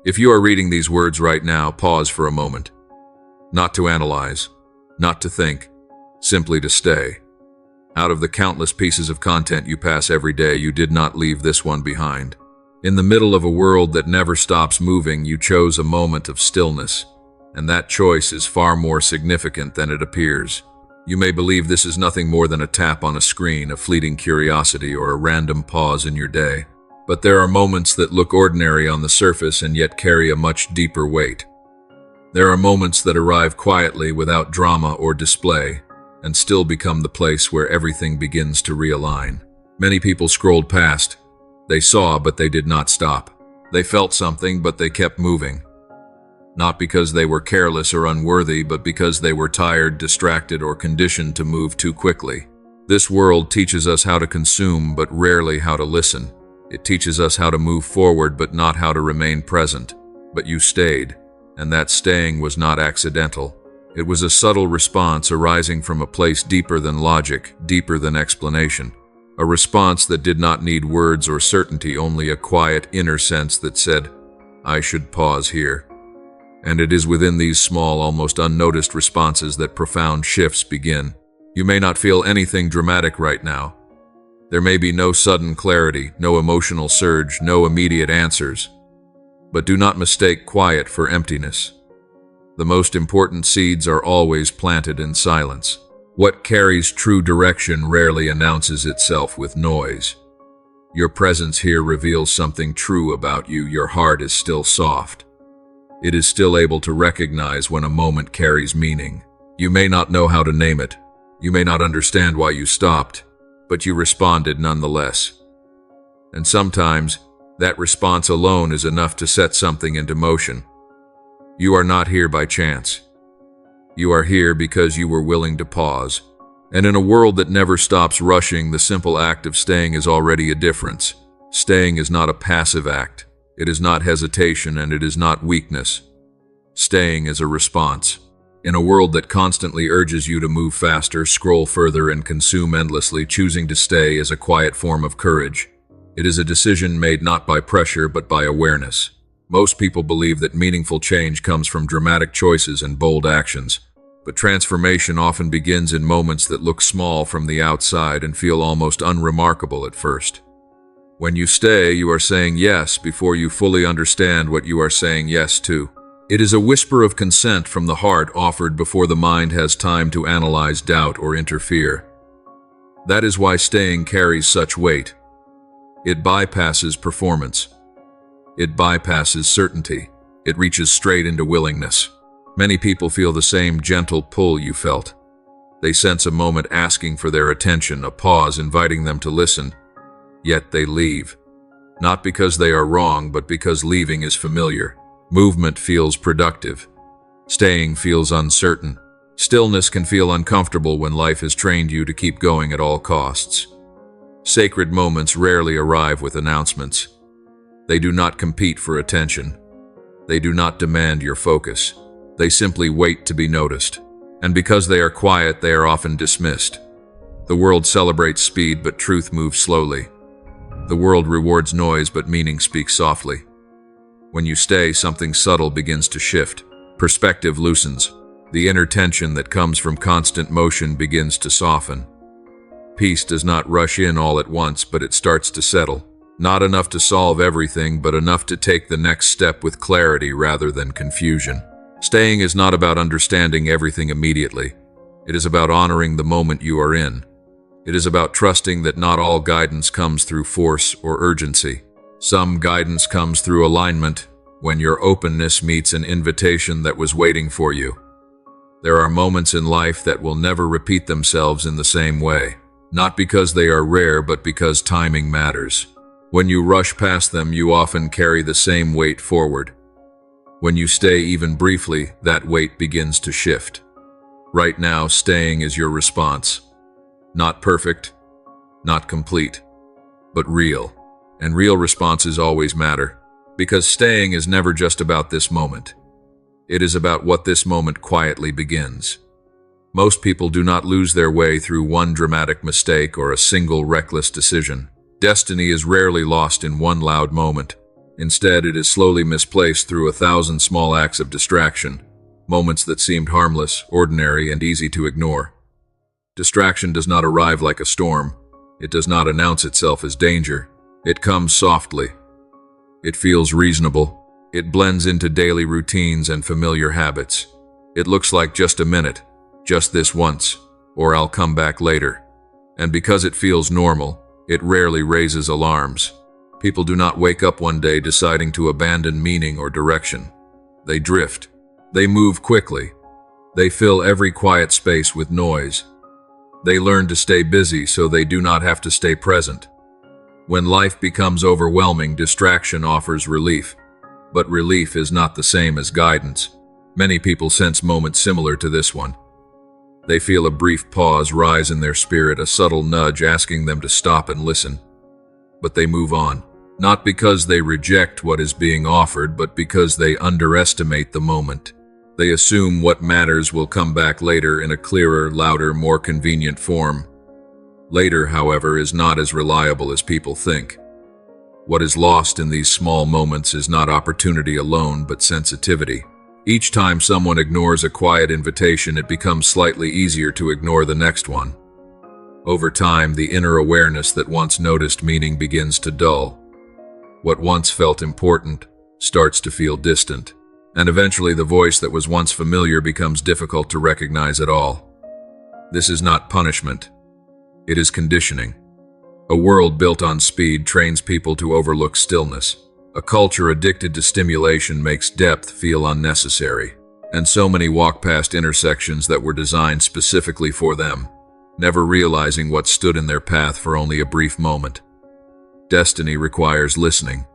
If you are reading these words right now, pause for a moment. Not to analyze, not to think, simply to stay. Out of the countless pieces of content you pass every day, you did not leave this one behind. In the middle of a world that never stops moving, you chose a moment of stillness, and that choice is far more significant than it appears. You may believe this is nothing more than a tap on a screen, a fleeting curiosity, or a random pause in your day. But there are moments that look ordinary on the surface and yet carry a much deeper weight. There are moments that arrive quietly without drama or display, and still become the place where everything begins to realign. Many people scrolled past. They saw, but they did not stop. They felt something, but they kept moving. Not because they were careless or unworthy, but because they were tired, distracted, or conditioned to move too quickly. This world teaches us how to consume, but rarely how to listen. It teaches us how to move forward, but not how to remain present. But you stayed, and that staying was not accidental. It was a subtle response arising from a place deeper than logic, deeper than explanation. A response that did not need words or certainty, only a quiet inner sense that said, "I should pause here." And it is within these small, almost unnoticed responses that profound shifts begin. You may not feel anything dramatic right now. There may be no sudden clarity, no emotional surge, no immediate answers. But do not mistake quiet for emptiness. The most important seeds are always planted in silence. What carries true direction rarely announces itself with noise. Your presence here reveals something true about you. Your heart is still soft. It is still able to recognize when a moment carries meaning. You may not know how to name it. You may not understand why you stopped, but you responded nonetheless. And sometimes, that response alone is enough to set something into motion. You are not here by chance. You are here because you were willing to pause. And in a world that never stops rushing, the simple act of staying is already a difference. Staying is not a passive act. It is not hesitation, and it is not weakness. Staying is a response. In a world that constantly urges you to move faster, scroll further, and consume endlessly, choosing to stay is a quiet form of courage. It is a decision made not by pressure, but by awareness. Most people believe that meaningful change comes from dramatic choices and bold actions. But transformation often begins in moments that look small from the outside and feel almost unremarkable at first. When you stay, you are saying yes before you fully understand what you are saying yes to. It is a whisper of consent from the heart offered before the mind has time to analyze, doubt, or interfere. That is why staying carries such weight. It bypasses performance. It bypasses certainty. It reaches straight into willingness. Many people feel the same gentle pull you felt. They sense a moment asking for their attention, a pause inviting them to listen. Yet they leave. Not because they are wrong, but because leaving is familiar. Movement feels productive. Staying feels uncertain. Stillness can feel uncomfortable when life has trained you to keep going at all costs. Sacred moments rarely arrive with announcements. They do not compete for attention. They do not demand your focus. They simply wait to be noticed. And because they are quiet, they are often dismissed. The world celebrates speed, but truth moves slowly. The world rewards noise, but meaning speaks softly. When you stay, something subtle begins to shift. Perspective loosens. The inner tension that comes from constant motion begins to soften. Peace does not rush in all at once, but it starts to settle. Not enough to solve everything, but enough to take the next step with clarity rather than confusion. Staying is not about understanding everything immediately. It is about honoring the moment you are in. It is about trusting that not all guidance comes through force or urgency. Some guidance comes through alignment, when your openness meets an invitation that was waiting for you. There are moments in life that will never repeat themselves in the same way. Not because they are rare, but because timing matters. When you rush past them, you often carry the same weight forward. When you stay even briefly, that weight begins to shift. Right now, staying is your response. Not perfect, not complete, but real. And real responses always matter, because staying is never just about this moment. It is about what this moment quietly begins. Most people do not lose their way through one dramatic mistake or a single reckless decision. Destiny is rarely lost in one loud moment. Instead, it is slowly misplaced through 1,000 small acts of distraction, moments that seemed harmless, ordinary, and easy to ignore. Distraction does not arrive like a storm. It does not announce itself as danger. It comes softly. It feels reasonable. It blends into daily routines and familiar habits. It looks like just a minute, just this once, or I'll come back later. And because it feels normal, it rarely raises alarms. People do not wake up one day deciding to abandon meaning or direction. They drift. They move quickly. They fill every quiet space with noise. They learn to stay busy so they do not have to stay present. When life becomes overwhelming, distraction offers relief. But relief is not the same as guidance. Many people sense moments similar to this one. They feel a brief pause rise in their spirit, a subtle nudge asking them to stop and listen. But they move on, not because they reject what is being offered, but because they underestimate the moment. They assume what matters will come back later in a clearer, louder, more convenient form. Later, however, is not as reliable as people think. What is lost in these small moments is not opportunity alone, but sensitivity. Each time someone ignores a quiet invitation, it becomes slightly easier to ignore the next one. Over time, the inner awareness that once noticed meaning begins to dull. What once felt important starts to feel distant, and eventually the voice that was once familiar becomes difficult to recognize at all. This is not punishment. It is conditioning. A world built on speed trains people to overlook stillness. A culture addicted to stimulation makes depth feel unnecessary. And so many walk past intersections that were designed specifically for them, never realizing what stood in their path for only a brief moment. Destiny requires listening.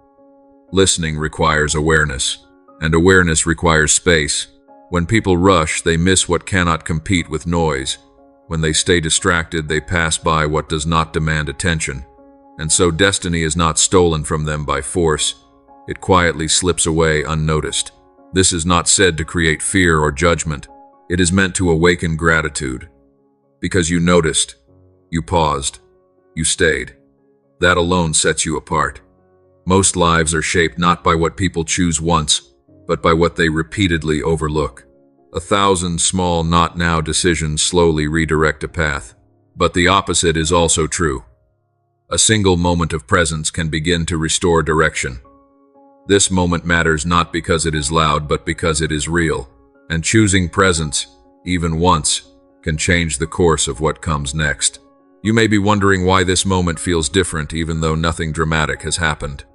Listening requires awareness. And awareness requires space. When people rush, they miss what cannot compete with noise. When they stay distracted, they pass by what does not demand attention. And so destiny is not stolen from them by force. It quietly slips away unnoticed. This is not said to create fear or judgment. It is meant to awaken gratitude. Because you noticed, you paused, you stayed. That alone sets you apart. Most lives are shaped not by what people choose once, but by what they repeatedly overlook. 1,000 small not now decisions slowly redirect a path. But the opposite is also true. A single moment of presence can begin to restore direction. This moment matters not because it is loud, but because it is real. And choosing presence, even once, can change the course of what comes next. You may be wondering why this moment feels different even though nothing dramatic has happened.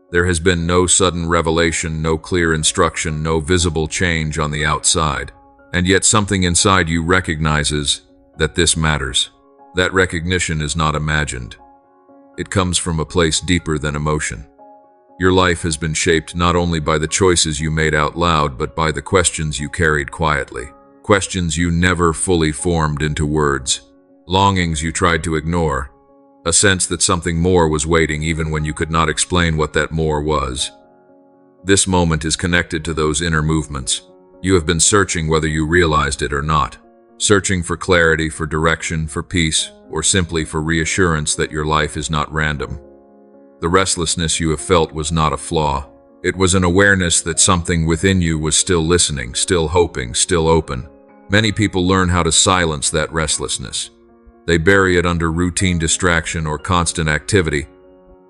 There has been no sudden revelation, no clear instruction, no visible change on the outside. And yet something inside you recognizes that this matters. That recognition is not imagined. It comes from a place deeper than emotion. Your life has been shaped not only by the choices you made out loud, but by the questions you carried quietly. Questions you never fully formed into words. Longings you tried to ignore. A sense that something more was waiting even when you could not explain what that more was. This moment is connected to those inner movements. You have been searching whether you realized it or not. Searching for clarity, for direction, for peace, or simply for reassurance that your life is not random. The restlessness you have felt was not a flaw. It was an awareness that something within you was still listening, still hoping, still open. Many people learn how to silence that restlessness. They bury it under routine distraction or constant activity,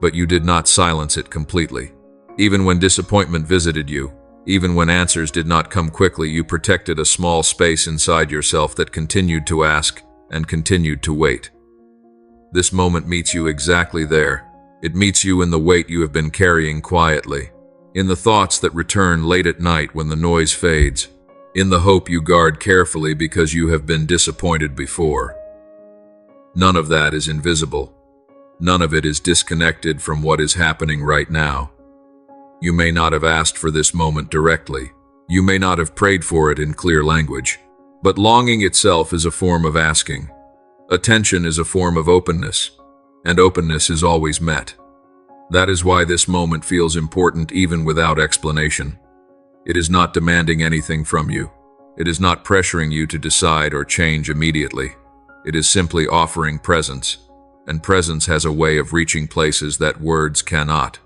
but you did not silence it completely. Even when disappointment visited you, even when answers did not come quickly, you protected a small space inside yourself that continued to ask and continued to wait. This moment meets you exactly there. It meets you in the weight you have been carrying quietly, in the thoughts that return late at night when the noise fades, in the hope you guard carefully because you have been disappointed before. None of that is invisible. None of it is disconnected from what is happening right now. You may not have asked for this moment directly. You may not have prayed for it in clear language. But longing itself is a form of asking. Attention is a form of openness, and openness is always met. That is why this moment feels important even without explanation. It is not demanding anything from you. It is not pressuring you to decide or change immediately. It is simply offering presence, and presence has a way of reaching places that words cannot.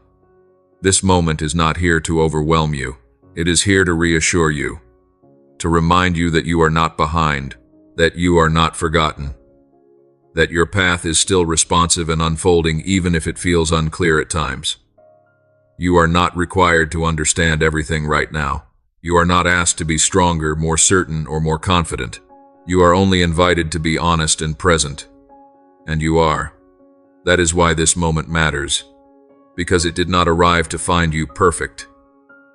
This moment is not here to overwhelm you. It is here to reassure you, to remind you that you are not behind, that you are not forgotten, that your path is still responsive and unfolding even if it feels unclear at times. You are not required to understand everything right now. You are not asked to be stronger, more certain, or more confident. You are only invited to be honest and present. And you are. That is why this moment matters. Because it did not arrive to find you perfect.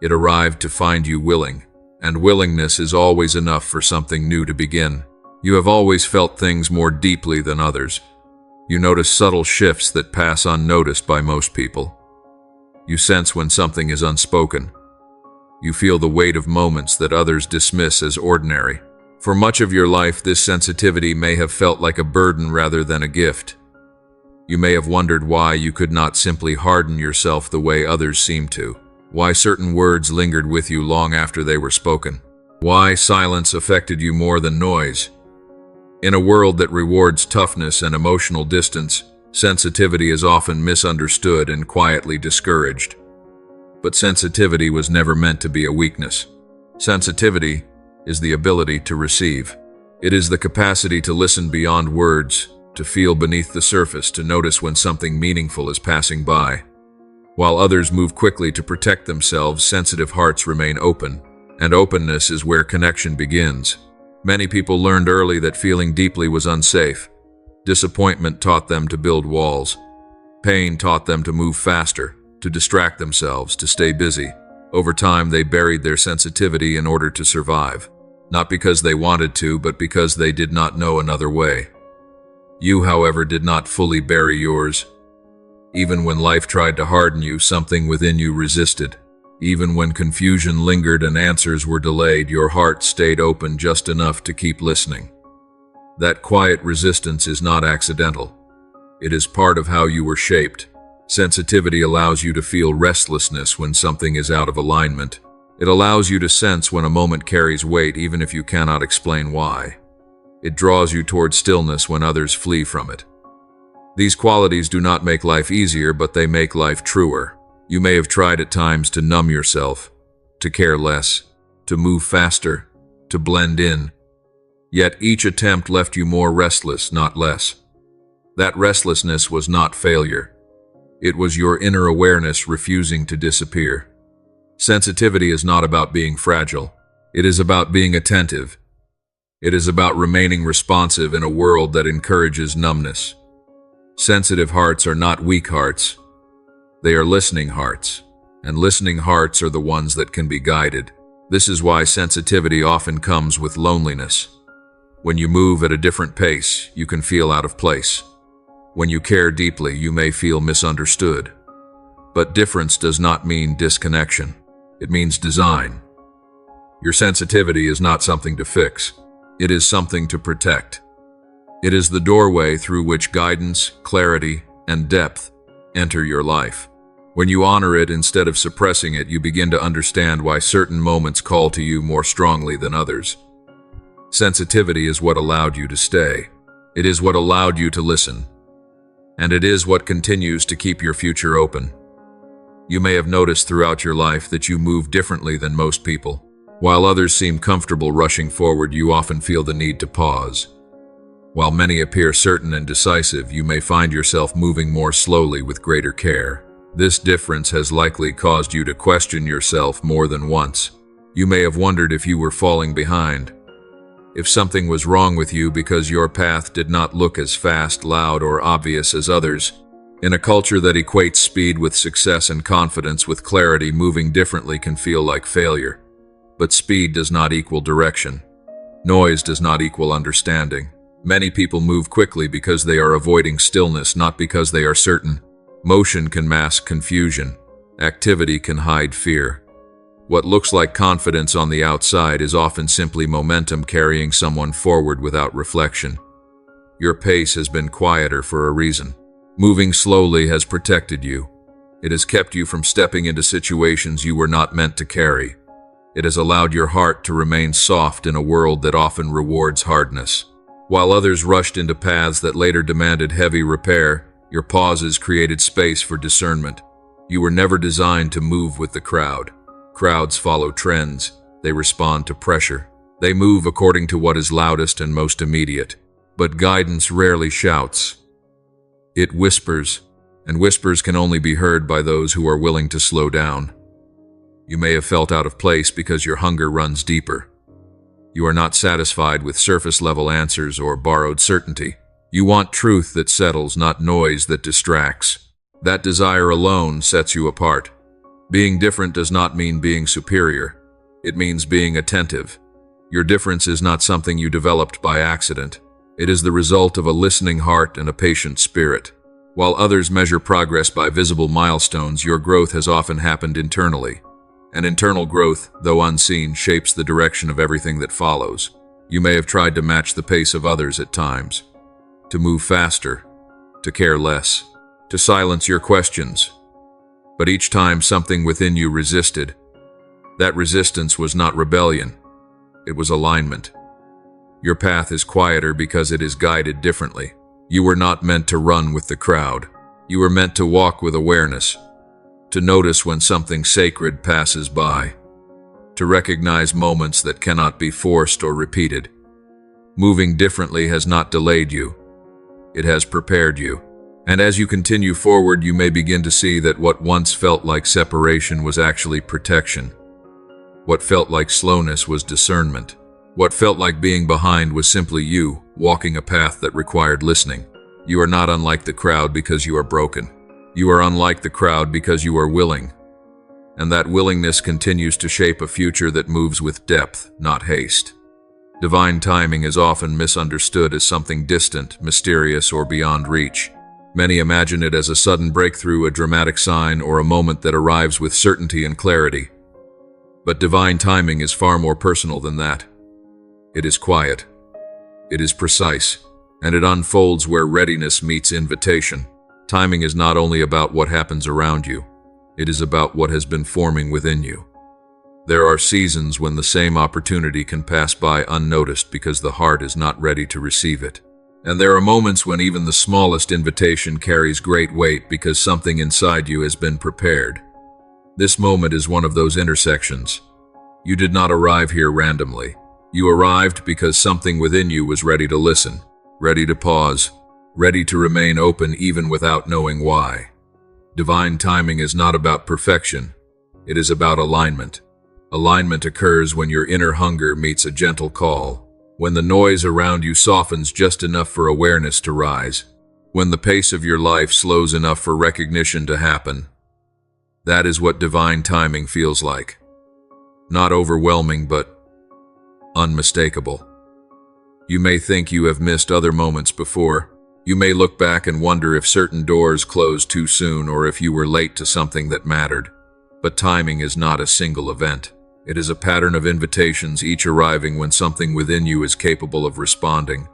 It arrived to find you willing. And willingness is always enough for something new to begin. You have always felt things more deeply than others. You notice subtle shifts that pass unnoticed by most people. You sense when something is unspoken. You feel the weight of moments that others dismiss as ordinary. For much of your life, this sensitivity may have felt like a burden rather than a gift. You may have wondered why you could not simply harden yourself the way others seem to. Why certain words lingered with you long after they were spoken. Why silence affected you more than noise. In a world that rewards toughness and emotional distance, sensitivity is often misunderstood and quietly discouraged. But sensitivity was never meant to be a weakness. Sensitivity is the ability to receive. It is the capacity to listen beyond words, to feel beneath the surface, to notice when something meaningful is passing by. While others move quickly to protect themselves, sensitive hearts remain open, and openness is where connection begins. Many people learned early that feeling deeply was unsafe. Disappointment taught them to build walls. Pain taught them to move faster, to distract themselves, to stay busy. Over time, they buried their sensitivity in order to survive. Not because they wanted to, but because they did not know another way. You, however, did not fully bury yours. Even when life tried to harden you, something within you resisted. Even when confusion lingered and answers were delayed, your heart stayed open just enough to keep listening. That quiet resistance is not accidental. It is part of how you were shaped. Sensitivity allows you to feel restlessness when something is out of alignment. It allows you to sense when a moment carries weight even if you cannot explain why. It draws you toward stillness when others flee from it. These qualities do not make life easier, but they make life truer. You may have tried at times to numb yourself, to care less, to move faster, to blend in. Yet each attempt left you more restless, not less. That restlessness was not failure. It was your inner awareness refusing to disappear. Sensitivity is not about being fragile. It is about being attentive. It is about remaining responsive in a world that encourages numbness. Sensitive hearts are not weak hearts. They are listening hearts, and listening hearts are the ones that can be guided. This is why sensitivity often comes with loneliness. When you move at a different pace, you can feel out of place. When you care deeply, you may feel misunderstood. But difference does not mean disconnection. It means design. Your sensitivity is not something to fix. It is something to protect. It is the doorway through which guidance, clarity, and depth enter your life. When you honor it instead of suppressing it, you begin to understand why certain moments call to you more strongly than others. Sensitivity is what allowed you to stay. It is what allowed you to listen. And it is what continues to keep your future open. You may have noticed throughout your life that you move differently than most people. While others seem comfortable rushing forward, you often feel the need to pause. While many appear certain and decisive, you may find yourself moving more slowly with greater care. This difference has likely caused you to question yourself more than once. You may have wondered if you were falling behind, if something was wrong with you because your path did not look as fast, loud, or obvious as others. In a culture that equates speed with success and confidence with clarity, moving differently can feel like failure. But speed does not equal direction. Noise does not equal understanding. Many people move quickly because they are avoiding stillness, not because they are certain. Motion can mask confusion. Activity can hide fear. What looks like confidence on the outside is often simply momentum carrying someone forward without reflection. Your pace has been quieter for a reason. Moving slowly has protected you. It has kept you from stepping into situations you were not meant to carry. It has allowed your heart to remain soft in a world that often rewards hardness. While others rushed into paths that later demanded heavy repair, your pauses created space for discernment. You were never designed to move with the crowd. Crowds follow trends. They respond to pressure. They move according to what is loudest and most immediate. But guidance rarely shouts. It whispers, and whispers can only be heard by those who are willing to slow down. You may have felt out of place because your hunger runs deeper. You are not satisfied with surface-level answers or borrowed certainty. You want truth that settles, not noise that distracts. That desire alone sets you apart. Being different does not mean being superior. It means being attentive. Your difference is not something you developed by accident. It is the result of a listening heart and a patient spirit. While others measure progress by visible milestones, your growth has often happened internally. And internal growth, though unseen, shapes the direction of everything that follows. You may have tried to match the pace of others at times, to move faster, to care less, to silence your questions. But each time something within you resisted. That resistance was not rebellion. It was alignment. Your path is quieter because it is guided differently. You were not meant to run with the crowd. You were meant to walk with awareness, to notice when something sacred passes by, to recognize moments that cannot be forced or repeated. Moving differently has not delayed you. It has prepared you. And as you continue forward, you may begin to see that what once felt like separation was actually protection. What felt like slowness was discernment. What felt like being behind was simply you, walking a path that required listening. You are not unlike the crowd because you are broken. You are unlike the crowd because you are willing. And that willingness continues to shape a future that moves with depth, not haste. Divine timing is often misunderstood as something distant, mysterious, or beyond reach. Many imagine it as a sudden breakthrough, a dramatic sign, or a moment that arrives with certainty and clarity. But divine timing is far more personal than that. It is quiet. It is precise. And it unfolds where readiness meets invitation. Timing is not only about what happens around you. It is about what has been forming within you. There are seasons when the same opportunity can pass by unnoticed because the heart is not ready to receive it. And there are moments when even the smallest invitation carries great weight because something inside you has been prepared. This moment is one of those intersections. You did not arrive here randomly. You arrived because something within you was ready to listen, ready to pause, ready to remain open even without knowing why. Divine timing is not about perfection. It is about alignment. Alignment occurs when your inner hunger meets a gentle call, when the noise around you softens just enough for awareness to rise, when the pace of your life slows enough for recognition to happen. That is what divine timing feels like. Not overwhelming, but unmistakable. You may think you have missed other moments before. You may look back and wonder if certain doors closed too soon or if you were late to something that mattered. But timing is not a single event. It is a pattern of invitations, each arriving when something within you is capable of responding.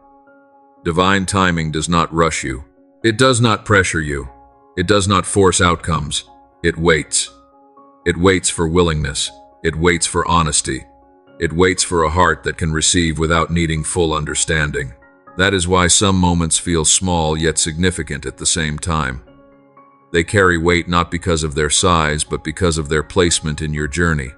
Divine timing does not rush you. It does not pressure you. It does not force outcomes. It waits. It waits for willingness. It waits for honesty. It waits for a heart that can receive without needing full understanding. That is why some moments feel small yet significant at the same time. They carry weight not because of their size, but because of their placement in your journey.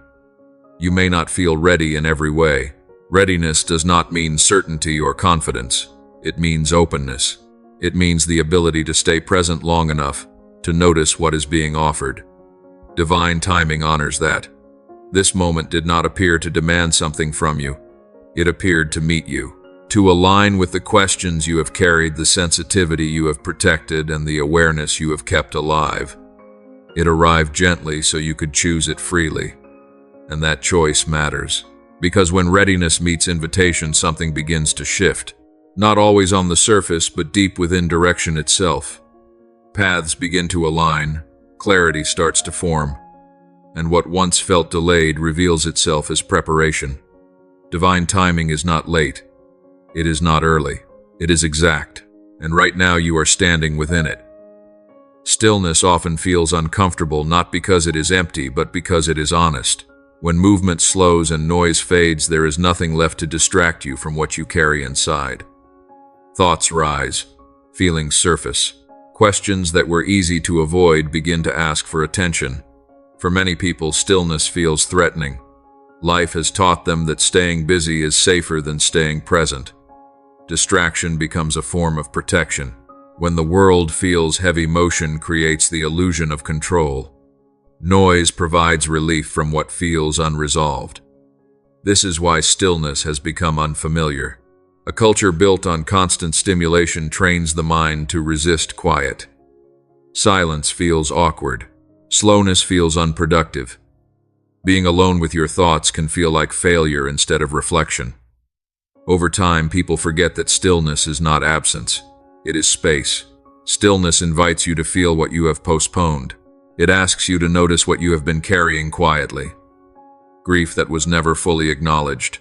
You may not feel ready in every way. Readiness does not mean certainty or confidence. It means openness. It means the ability to stay present long enough to notice what is being offered. Divine timing honors that. This moment did not appear to demand something from you. It appeared to meet you, to align with the questions you have carried, the sensitivity you have protected, and the awareness you have kept alive. It arrived gently so you could choose it freely. And that choice matters, because when readiness meets invitation, something begins to shift. Not always on the surface, but deep within direction itself. Paths begin to align, clarity starts to form, and what once felt delayed reveals itself as preparation. Divine timing is not late. It is not early. It is exact, and right now you are standing within it. Stillness often feels uncomfortable, not because it is empty, but because it is honest. When movement slows and noise fades, there is nothing left to distract you from what you carry inside. Thoughts rise, feelings surface, Questions that were easy to avoid begin to ask for attention. For many people, stillness feels threatening. Life has taught them that staying busy is safer than staying present. Distraction becomes a form of protection. When the world feels heavy, motion creates the illusion of control. Noise provides relief from what feels unresolved. This is why stillness has become unfamiliar. A culture built on constant stimulation trains the mind to resist quiet. Silence feels awkward. Slowness feels unproductive. Being alone with your thoughts can feel like failure instead of reflection. Over time, people forget that stillness is not absence. It is space. Stillness invites you to feel what you have postponed. It asks you to notice what you have been carrying quietly. Grief that was never fully acknowledged.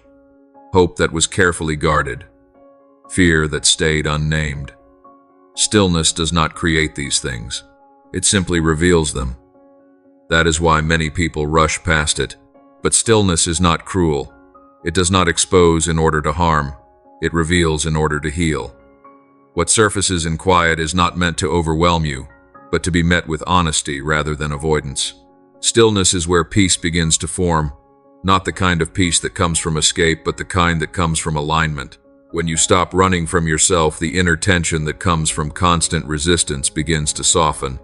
Hope that was carefully guarded. Fear that stayed unnamed. Stillness does not create these things. It simply reveals them. That is why many people rush past it. But stillness is not cruel. It does not expose in order to harm. It reveals in order to heal. What surfaces in quiet is not meant to overwhelm you, but to be met with honesty rather than avoidance. Stillness is where peace begins to form, not the kind of peace that comes from escape, but the kind that comes from alignment. When you stop running from yourself, the inner tension that comes from constant resistance begins to soften.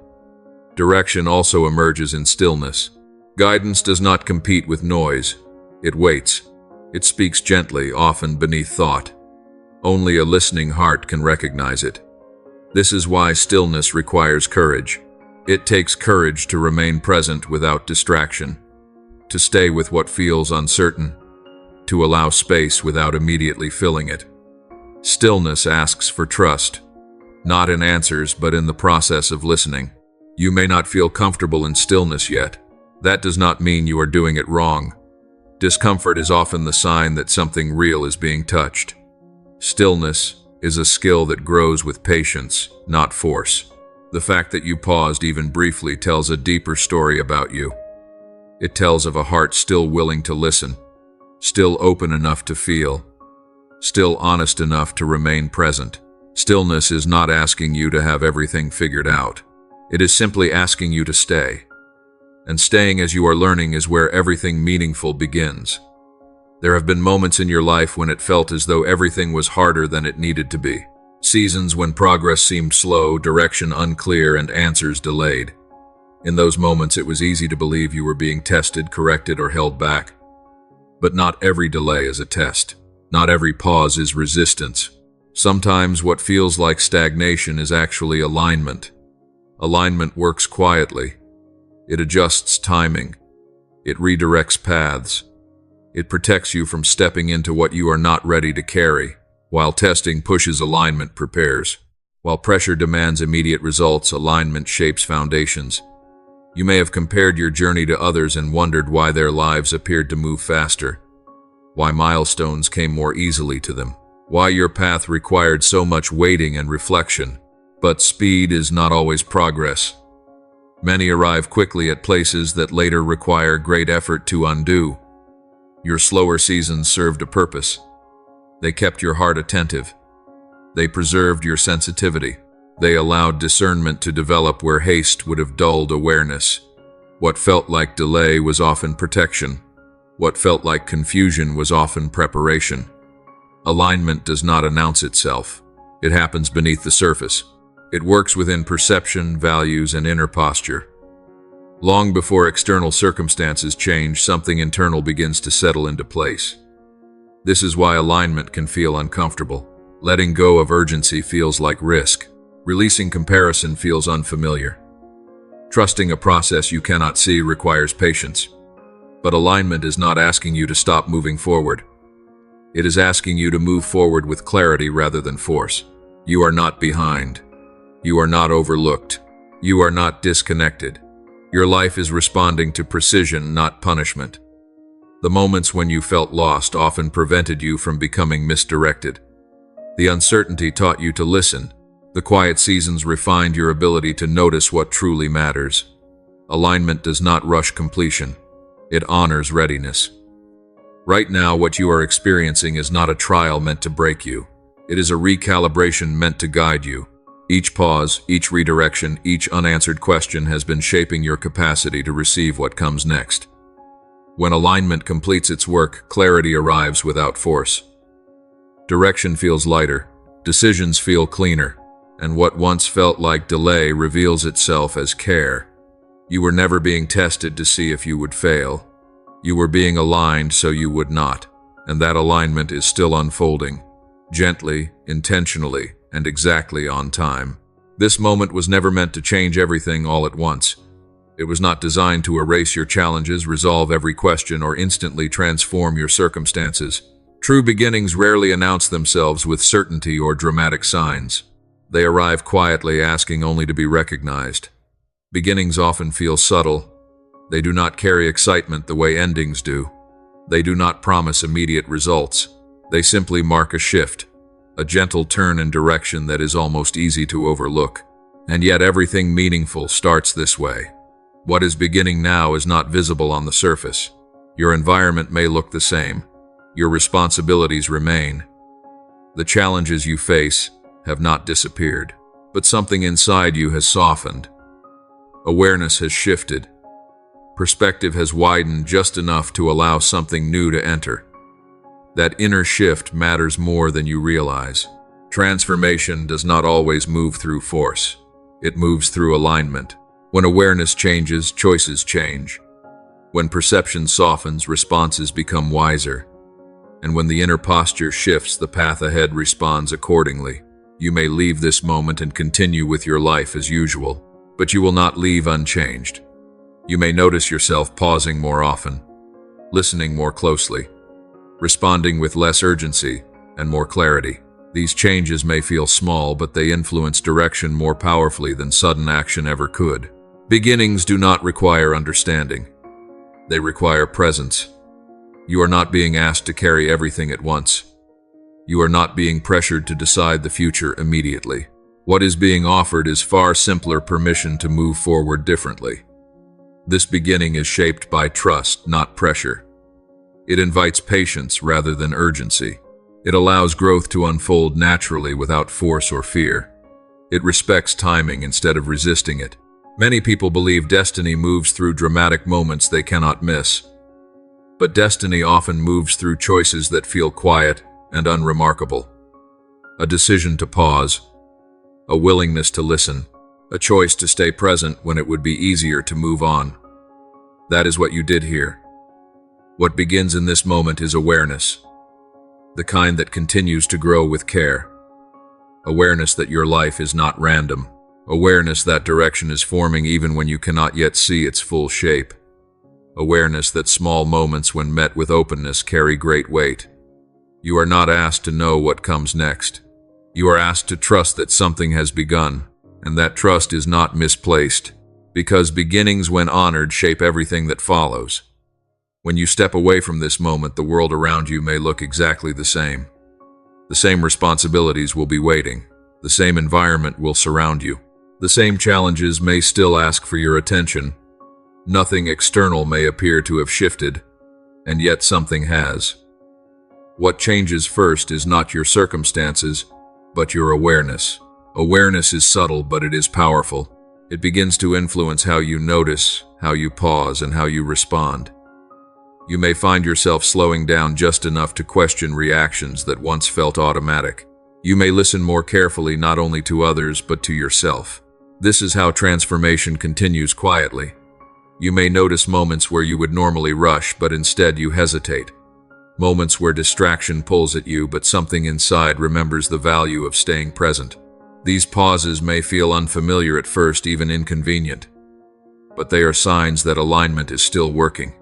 Direction also emerges in stillness. Guidance does not compete with noise. It waits. It speaks gently, often beneath thought. Only a listening heart can recognize it. This is why stillness requires courage. It takes courage to remain present without distraction, to stay with what feels uncertain, to allow space without immediately filling it. Stillness asks for trust, not in answers, but in the process of listening. You may not feel comfortable in stillness yet. That does not mean you are doing it wrong. Discomfort is often the sign that something real is being touched. Stillness is a skill that grows with patience, not force. The fact that you paused even briefly tells a deeper story about you. It tells of a heart still willing to listen, still open enough to feel, still honest enough to remain present. Stillness is not asking you to have everything figured out. It is simply asking you to stay. And staying as you are learning is where everything meaningful begins. There have been moments in your life when it felt as though everything was harder than it needed to be. Seasons when progress seemed slow, direction unclear, and answers delayed. In those moments, it was easy to believe you were being tested, corrected, or held back. But not every delay is a test. Not every pause is resistance. Sometimes what feels like stagnation is actually alignment. Alignment works quietly. It adjusts timing. It redirects paths. It protects you from stepping into what you are not ready to carry. While testing pushes, alignment prepares. While pressure demands immediate results, alignment shapes foundations. You may have compared your journey to others and wondered why their lives appeared to move faster, why milestones came more easily to them, why your path required so much waiting and reflection. But speed is not always progress. Many arrive quickly at places that later require great effort to undo. Your slower seasons served a purpose. They kept your heart attentive. They preserved your sensitivity. They allowed discernment to develop where haste would have dulled awareness. What felt like delay was often protection. What felt like confusion was often preparation. Alignment does not announce itself. It happens beneath the surface. It works within perception, values, and inner posture. Long before external circumstances change, something internal begins to settle into place. This is why alignment can feel uncomfortable. Letting go of urgency feels like risk. Releasing comparison feels unfamiliar. Trusting a process you cannot see requires patience. But alignment is not asking you to stop moving forward. It is asking you to move forward with clarity rather than force. You are not behind. You are not overlooked. You are not disconnected. Your life is responding to precision, not punishment. The moments when you felt lost often prevented you from becoming misdirected. The uncertainty taught you to listen. The quiet seasons refined your ability to notice what truly matters. Alignment does not rush completion. It honors readiness. Right now, what you are experiencing is not a trial meant to break you. It is a recalibration meant to guide you. Each pause, each redirection, each unanswered question has been shaping your capacity to receive what comes next. When alignment completes its work, clarity arrives without force. Direction feels lighter, decisions feel cleaner, and what once felt like delay reveals itself as care. You were never being tested to see if you would fail. You were being aligned so you would not, and that alignment is still unfolding, gently, intentionally, and exactly on time. This moment was never meant to change everything all at once. It was not designed to erase your challenges, resolve every question, or instantly transform your circumstances. True beginnings rarely announce themselves with certainty or dramatic signs. They arrive quietly, asking only to be recognized. Beginnings often feel subtle. They do not carry excitement the way endings do. They do not promise immediate results. They simply mark a shift, a gentle turn in direction that is almost easy to overlook. And yet everything meaningful starts this way. What is beginning now is not visible on the surface. Your environment may look the same. Your responsibilities remain. The challenges you face have not disappeared, but something inside you has softened. Awareness has shifted. Perspective has widened just enough to allow something new to enter. That inner shift matters more than you realize. Transformation does not always move through force. It moves through alignment. When awareness changes, choices change. When perception softens, responses become wiser. And when the inner posture shifts, the path ahead responds accordingly. You may leave this moment and continue with your life as usual, but you will not leave unchanged. You may notice yourself pausing more often, listening more closely, responding with less urgency and more clarity. These changes may feel small, but they influence direction more powerfully than sudden action ever could. Beginnings do not require understanding. They require presence. You are not being asked to carry everything at once. You are not being pressured to decide the future immediately. What is being offered is far simpler permission to move forward differently. This beginning is shaped by trust, not pressure. It invites patience rather than urgency. It allows growth to unfold naturally without force or fear. It respects timing instead of resisting it. Many people believe destiny moves through dramatic moments they cannot miss. But destiny often moves through choices that feel quiet and unremarkable. A decision to pause, a willingness to listen, a choice to stay present when it would be easier to move on. That is what you did here. What begins in this moment is awareness, the kind that continues to grow with care. Awareness that your life is not random. Awareness that direction is forming even when you cannot yet see its full shape. Awareness that small moments, when met with openness, carry great weight. You are not asked to know what comes next. You are asked to trust that something has begun, and that trust is not misplaced, because beginnings, when honored, shape everything that follows. When you step away from this moment, the world around you may look exactly the same. The same responsibilities will be waiting. The same environment will surround you. The same challenges may still ask for your attention. Nothing external may appear to have shifted, and yet something has. What changes first is not your circumstances, but your awareness. Awareness is subtle, but it is powerful. It begins to influence how you notice, how you pause, and how you respond. You may find yourself slowing down just enough to question reactions that once felt automatic. You may listen more carefully, not only to others, but to yourself. This is how transformation continues quietly. You may notice moments where you would normally rush, but instead you hesitate. Moments where distraction pulls at you, but something inside remembers the value of staying present. These pauses may feel unfamiliar at first, even inconvenient, but they are signs that alignment is still working.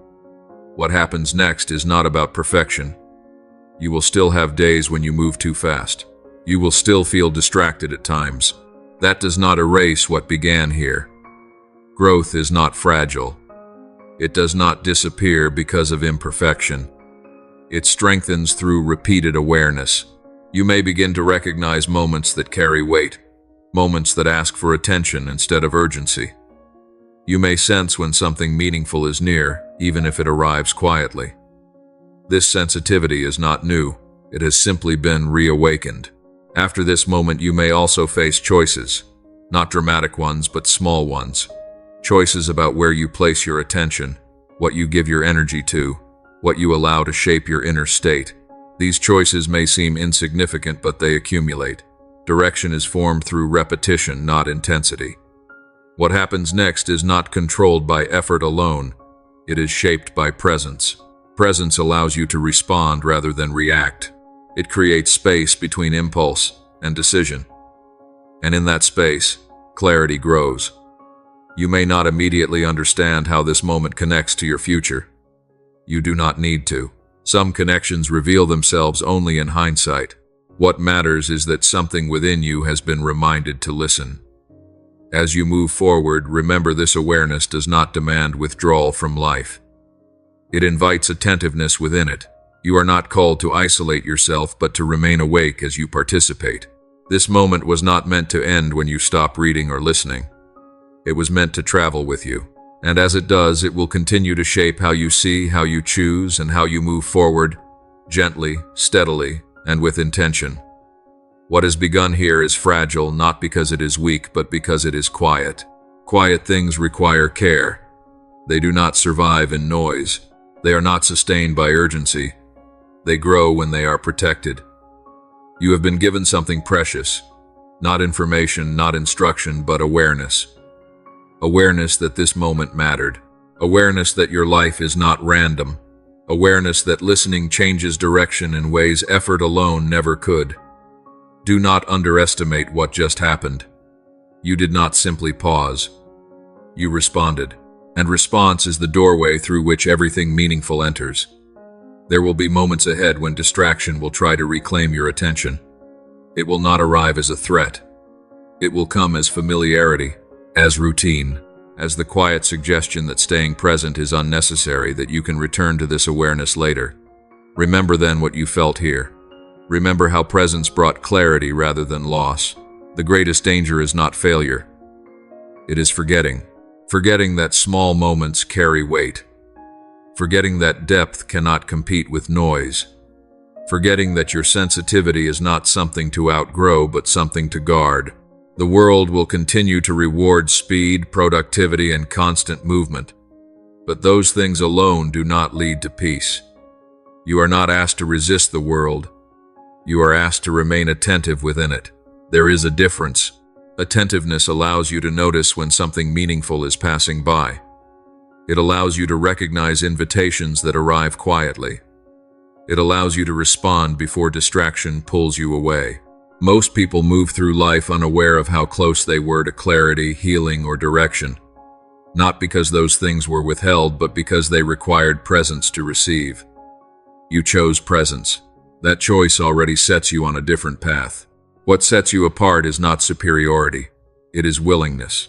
What happens next is not about perfection. You will still have days when you move too fast. You will still feel distracted at times. That does not erase what began here. Growth is not fragile. It does not disappear because of imperfection. It strengthens through repeated awareness. You may begin to recognize moments that carry weight, moments that ask for attention instead of urgency. You may sense when something meaningful is near, even if it arrives quietly. This sensitivity is not new. It has simply been reawakened. After this moment, you may also face choices, not dramatic ones, but small ones. Choices about where you place your attention, what you give your energy to, what you allow to shape your inner state. These choices may seem insignificant, but they accumulate. Direction is formed through repetition, not intensity. What happens next is not controlled by effort alone. It is shaped by presence. Presence allows you to respond rather than react. It creates space between impulse and decision. And in that space, clarity grows. You may not immediately understand how this moment connects to your future. You do not need to. Some connections reveal themselves only in hindsight. What matters is that something within you has been reminded to listen. As you move forward, remember this awareness does not demand withdrawal from life. It invites attentiveness within it. You are not called to isolate yourself, but to remain awake as you participate. This moment was not meant to end when you stop reading or listening. It was meant to travel with you. And as it does, it will continue to shape how you see, how you choose, and how you move forward, gently, steadily, and with intention. What has begun here is fragile, not because it is weak, but because it is quiet. Quiet things require care. They do not survive in noise. They are not sustained by urgency. They grow when they are protected. You have been given something precious. Not information, not instruction, but awareness. Awareness that this moment mattered. Awareness that your life is not random. Awareness that listening changes direction in ways effort alone never could. Do not underestimate what just happened. You did not simply pause. You responded. And response is the doorway through which everything meaningful enters. There will be moments ahead when distraction will try to reclaim your attention. It will not arrive as a threat. It will come as familiarity, as routine, as the quiet suggestion that staying present is unnecessary, that you can return to this awareness later. Remember then what you felt here. Remember how presence brought clarity rather than loss. The greatest danger is not failure. It is forgetting. Forgetting that small moments carry weight. Forgetting that depth cannot compete with noise. Forgetting that your sensitivity is not something to outgrow, but something to guard. The world will continue to reward speed, productivity, and constant movement. But those things alone do not lead to peace. You are not asked to resist the world. You are asked to remain attentive within it. There is a difference. Attentiveness allows you to notice when something meaningful is passing by. It allows you to recognize invitations that arrive quietly. It allows you to respond before distraction pulls you away. Most people move through life unaware of how close they were to clarity, healing, or direction. Not because those things were withheld, but because they required presence to receive. You chose presence. That choice already sets you on a different path. What sets you apart is not superiority. It is willingness.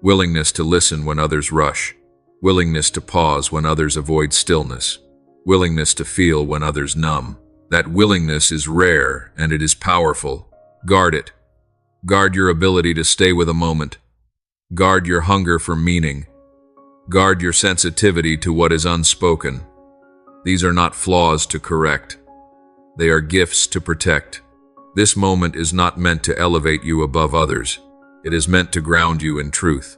Willingness to listen when others rush. Willingness to pause when others avoid stillness. Willingness to feel when others numb. That willingness is rare and it is powerful. Guard it. Guard your ability to stay with a moment. Guard your hunger for meaning. Guard your sensitivity to what is unspoken. These are not flaws to correct. They are gifts to protect. This moment is not meant to elevate you above others. It is meant to ground you in truth.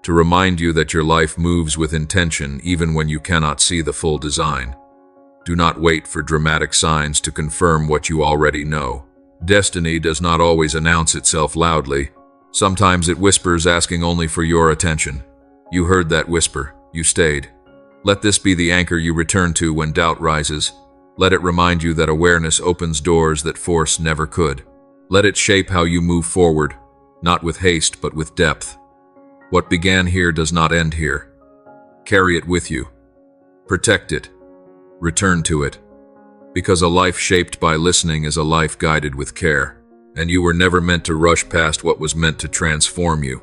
To remind you that your life moves with intention even when you cannot see the full design. Do not wait for dramatic signs to confirm what you already know. Destiny does not always announce itself loudly. Sometimes it whispers, asking only for your attention. You heard that whisper. You stayed. Let this be the anchor you return to when doubt rises. Let it remind you that awareness opens doors that force never could. Let it shape how you move forward, not with haste but with depth. What began here does not end here. Carry it with you. Protect it. Return to it. Because a life shaped by listening is a life guided with care, and you were never meant to rush past what was meant to transform you.